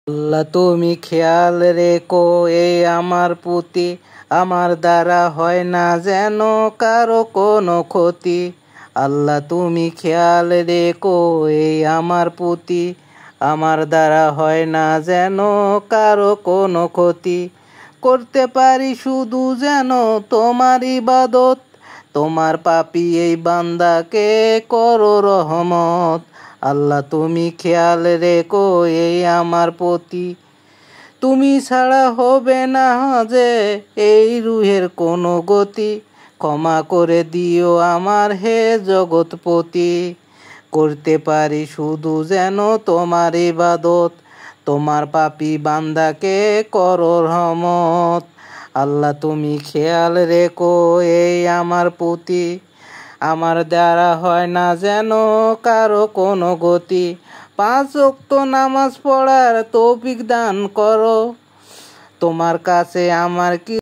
আল্লাহ তুমি খেয়াল রেখো এই আমার প্রতি, আমার দ্বারা হয় না যেন কারো কোনো ক্ষতি। আল্লাহ তুমি খেয়াল রেখো এই আমার প্রতি, আমার দ্বারা হয় না যেন কারো কোনো ক্ষতি। করতে পারি শুধু যেন তোমার ইবাদত, তোমার পাপী এই বান্দাকে করো রহমত। আল্লাহ তুমি খেয়াল রেখো এই আমার প্রতি, তুমি ছাড়া হবে না যে এই রুহের কোনো গতি। ক্ষমা করে দিও আমার হে জগৎপতি, করতে পারি শুধু যেন তোমার ইবাদত, তোমার পাপী বান্দাকে করো রহমত। আল্লাহ তুমি খেয়াল রেখো এই আমার প্রতি, আমার দ্বারা হয় না যেন কারো কোনো গতি। 5 ওয়াক্ত নামাজ পড়ার তৌফিক দান করো, তোমার কাছে আমার কি